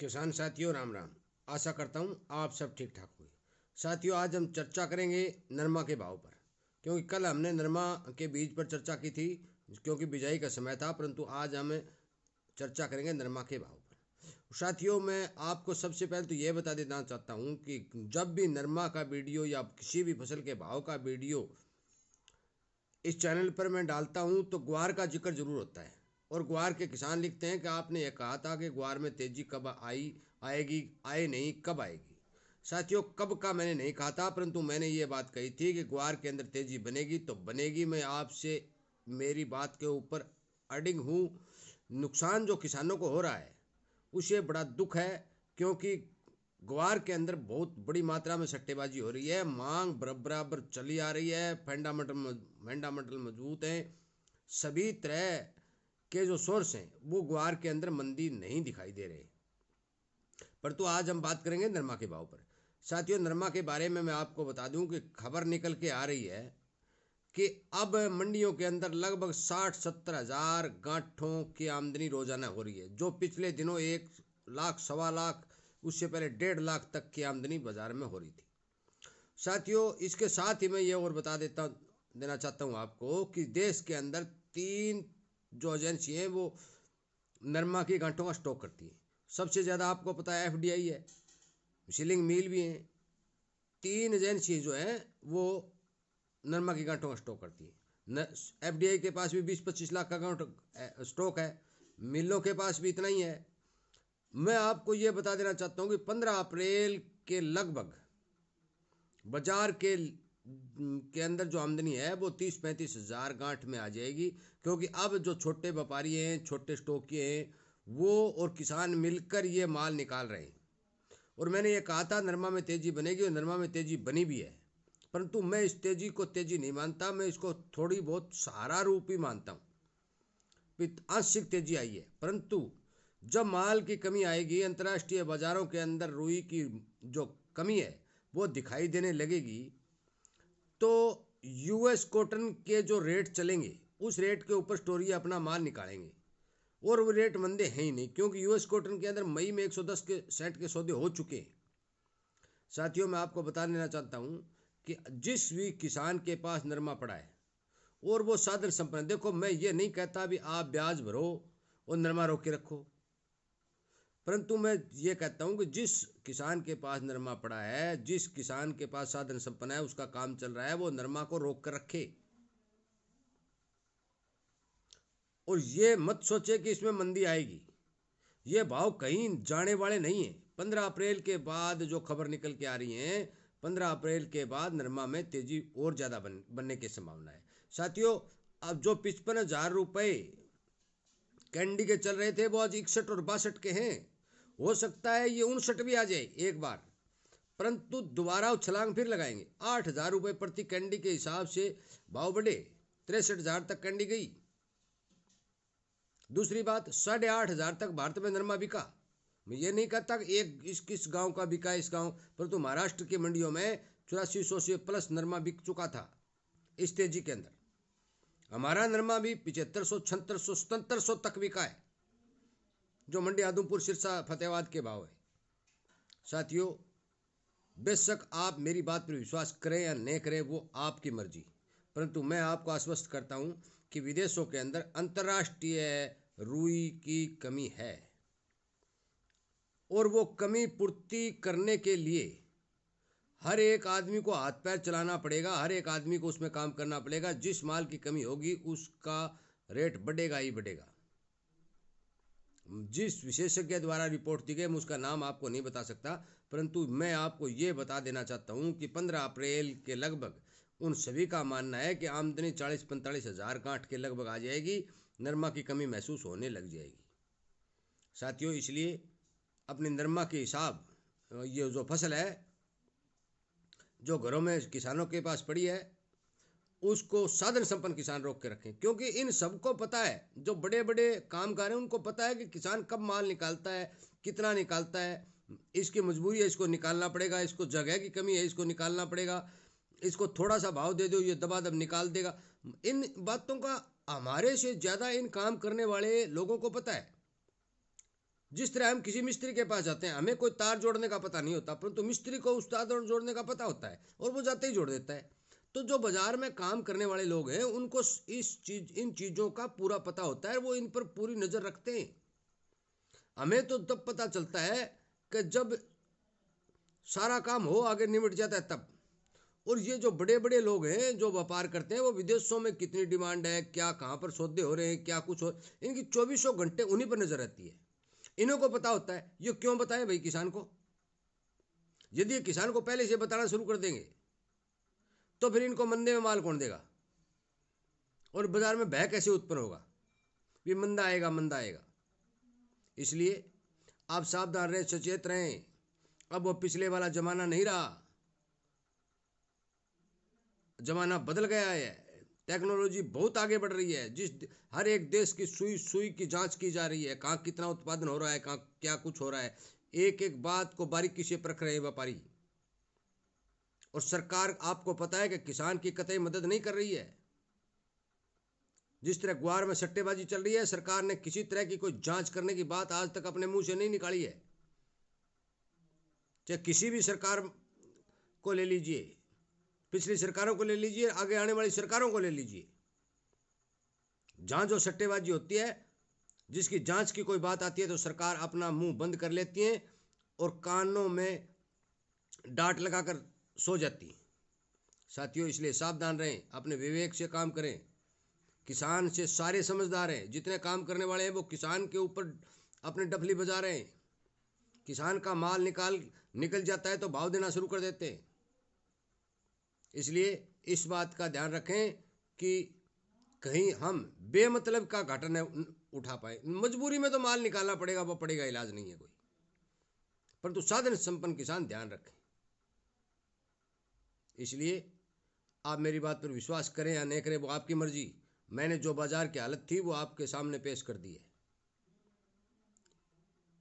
किसान साथियों राम राम। आशा करता हूँ आप सब ठीक ठाक होंगे। साथियों, आज हम चर्चा करेंगे नरमा के भाव पर, क्योंकि कल हमने नरमा के बीज पर चर्चा की थी, क्योंकि बिजाई का समय था। परंतु आज हम चर्चा करेंगे नरमा के भाव पर। साथियों, मैं आपको सबसे पहले तो ये बता देना चाहता हूँ कि जब भी नरमा का वीडियो या किसी भी फसल के भाव का वीडियो इस चैनल पर मैं डालता हूँ तो ग्वार का जिक्र जरूर होता है। और ग्वार के किसान लिखते हैं कि आपने ये कहा था कि ग्वार में तेजी कब आएगी, आए नहीं, कब आएगी। साथियों, कब का मैंने नहीं कहा था, परंतु मैंने ये बात कही थी कि ग्वार के अंदर तेजी बनेगी तो बनेगी। मैं आपसे मेरी बात के ऊपर अडिग हूँ। नुकसान जो किसानों को हो रहा है उसे बड़ा दुख है, क्योंकि ग्वार के अंदर बहुत बड़ी मात्रा में सट्टेबाजी हो रही है। मांग बराबर चली आ रही है। फंडामेंटल मजबूत हैं। सभी तरह के जो सोर्स हैं वो ग्वार के अंदर मंदी नहीं दिखाई दे रहे। पर तो आज हम बात करेंगे नरमा के भाव पर। साथियों, नरमा के बारे में मैं आपको बता दूं कि खबर निकल के आ रही है कि अब मंडियों के अंदर लगभग 60-70 हज़ार गांठों की आमदनी रोजाना हो रही है, जो पिछले दिनों 1 लाख, 1.25 लाख, उससे पहले 1.5 लाख तक की आमदनी बाजार में हो रही थी। साथियों, इसके साथ ही मैं ये और देना चाहता हूँ आपको कि देश के अंदर 3 जो एजेंसी हैं वो नरमा की गांठों का स्टॉक करती है। सबसे ज़्यादा आपको पता है एफडीआई है, शिलिंग मिल भी हैं। 3 एजेंसी जो हैं वो नरमा की गांठों का स्टॉक करती है। एफडीआई के पास भी 20-25 लाख का गांठ स्टॉक है, मिलों के पास भी इतना ही है। मैं आपको ये बता देना चाहता हूँ कि 15 अप्रैल के लगभग बाजार के अंदर जो आमदनी है वो 30-35 हज़ार गांठ में आ जाएगी, क्योंकि अब जो छोटे व्यापारी हैं, छोटे स्टॉकी हैं, वो और किसान मिलकर ये माल निकाल रहे हैं। और मैंने ये कहा था नरमा में तेजी बनेगी, और नरमा में तेजी बनी भी है। परंतु मैं इस तेजी को तेजी नहीं मानता, मैं इसको थोड़ी बहुत सहारा रूप ही मानता हूँ। आंशिक तेजी आई है, परंतु जब माल की कमी आएगी, अंतर्राष्ट्रीय बाजारों के अंदर रुई की जो कमी है वो दिखाई देने लगेगी, तो यूएस कॉटन के जो रेट चलेंगे उस रेट के ऊपर स्टोरी अपना माल निकालेंगे। और वो रेट मंदे हैं ही नहीं, क्योंकि यूएस कॉटन के अंदर मई में 110 के सेंट के सौदे हो चुके हैं। साथियों, मैं आपको बता देना चाहता हूँ कि जिस भी किसान के पास नरमा पड़ा है और वो साधन संपन्न, देखो मैं ये नहीं कहता भी आप ब्याज भरो और नरमा रोक के रखो, परंतु मैं ये कहता हूँ कि जिस किसान के पास नरमा पड़ा है, जिस किसान के पास साधन संपन्न है, उसका काम चल रहा है, वो नरमा को रोक कर रखे। और ये मत सोचे कि इसमें मंदी आएगी। ये भाव कहीं जाने वाले नहीं है। 15 अप्रैल के बाद जो खबर निकल के आ रही है, 15 अप्रैल के बाद नरमा में तेजी और ज़्यादा बनने की संभावना है। साथियों, अब जो 55 हज़ार रुपये कैंडी के चल रहे थे वो आज 61 और 62 के हैं। हो सकता है ये 59 भी आ जाए एक बार, परंतु दोबारा छलांग फिर लगाएंगे। 8 हज़ार रुपये प्रति कैंडी के हिसाब से भाव बढ़े, 63 हज़ार तक कैंडी गई। दूसरी बात, 8,500 तक भारत में नरमा बिका। मैं ये नहीं कहता कि एक किस गांव का बिका इस गांव, परंतु महाराष्ट्र की मंडियों में 8400 से प्लस नरमा बिक चुका था इस तेजी के अंदर। हमारा नरमा भी 7500, 7600, 7700 तक बिका है, जो मंडी आदमपुर, सिरसा, फतेहाबाद के भाव है। साथियों, बेशक आप मेरी बात पर विश्वास करें या नहीं करें वो आपकी मर्जी, परंतु मैं आपको आश्वस्त करता हूं कि विदेशों के अंदर अंतर्राष्ट्रीय रुई की कमी है, और वो कमी पूर्ति करने के लिए हर एक आदमी को हाथ पैर चलाना पड़ेगा, हर एक आदमी को उसमें काम करना पड़ेगा। जिस माल की कमी होगी उसका रेट बढ़ेगा ही बढ़ेगा। जिस विशेषज्ञ द्वारा रिपोर्ट दी गई, मैं उसका नाम आपको नहीं बता सकता, परंतु मैं आपको ये बता देना चाहता हूँ कि 15 अप्रैल के लगभग उन सभी का मानना है कि आमदनी 40-45 हज़ार गांठ के लगभग आ जाएगी। नरमा की कमी महसूस होने लग जाएगी। साथियों, इसलिए अपने नरमा के हिसाब, ये जो फसल है जो घरों में किसानों के पास पड़ी है, उसको साधन संपन्न किसान रोक के रखें, क्योंकि इन सबको पता है, जो बड़े बड़े कामगार हैं उनको पता है कि किसान कब माल निकालता है, कितना निकालता है। इसकी मजबूरी है, इसको निकालना पड़ेगा। इसको जगह की कमी है, इसको निकालना पड़ेगा। इसको थोड़ा सा भाव दे दो, ये दबादब निकाल देगा। इन बातों का हमारे से ज़्यादा इन काम करने वाले लोगों को पता है। जिस तरह हम किसी मिस्त्री के पास जाते हैं, हमें कोई तार जोड़ने का पता नहीं होता, परंतु मिस्त्री को उस तार जोड़ने का पता होता है और वो जाते ही जोड़ देता है। तो जो बाजार में काम करने वाले लोग हैं उनको इन चीज़ों का पूरा पता होता है, वो इन पर पूरी नज़र रखते हैं। हमें तो तब पता चलता है कि जब सारा काम हो आगे निमट जाता है तब। और ये जो बड़े बड़े लोग हैं जो व्यापार करते हैं, वो विदेशों में कितनी डिमांड है, क्या कहाँ पर सौदे हो रहे हैं, क्या कुछ हो, इनकी 24 घंटे उन्हीं पर नजर रहती है। इन्हों को पता होता है। ये क्यों बताएं भाई किसान को? यदि ये किसान को पहले से बताना शुरू कर देंगे तो फिर इनको मंदे में माल कौन देगा और बाजार में भय कैसे उत्पन्न होगा? भी मंदा आएगा, मंदा आएगा। इसलिए आप सावधान रहें, सचेत रहें। अब वो पिछले वाला जमाना नहीं रहा, जमाना बदल गया है। टेक्नोलॉजी बहुत आगे बढ़ रही है। हर एक देश की सुई सुई की जांच की जा रही है, कहाँ कितना उत्पादन हो रहा है, कहाँ क्या कुछ हो रहा है। एक एक बात को बारीकी से परख रहे हैं व्यापारी। और सरकार, आपको पता है कि किसान की कतई मदद नहीं कर रही है। जिस तरह ग्वार में सट्टेबाजी चल रही है, सरकार ने किसी तरह की कोई जांच करने की बात आज तक अपने मुंह से नहीं निकाली है। चाहे किसी भी सरकार को ले लीजिए, पिछली सरकारों को ले लीजिए, आगे आने वाली सरकारों को ले लीजिए, जहां जो सट्टेबाजी होती है, जिसकी जांच की कोई बात आती है तो सरकार अपना मुंह बंद कर लेती है और कानों में डांट लगाकर सो जाती है। साथियों, इसलिए सावधान रहें, अपने विवेक से काम करें। किसान से सारे समझदार हैं, जितने काम करने वाले हैं वो किसान के ऊपर अपने डफली बजा रहे हैं। किसान का माल निकल जाता है तो भाव देना शुरू कर देते हैं। इसलिए इस बात का ध्यान रखें कि कहीं हम बेमतलब का घाटा न उठा पाए। मजबूरी में तो माल निकालना पड़ेगा, वो पड़ेगा, इलाज नहीं है कोई, परंतु साधन संपन्न किसान ध्यान रखें। इसलिए आप मेरी बात पर विश्वास करें या नहीं करें वो आपकी मर्जी। मैंने जो बाजार की हालत थी वो आपके सामने पेश कर दी है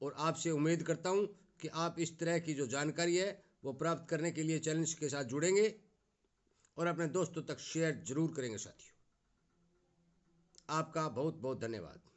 और आपसे उम्मीद करता हूं कि आप इस तरह की जो जानकारी है वो प्राप्त करने के लिए चैलेंज के साथ जुड़ेंगे और अपने दोस्तों तक शेयर जरूर करेंगे। साथियों, आपका बहुत बहुत धन्यवाद।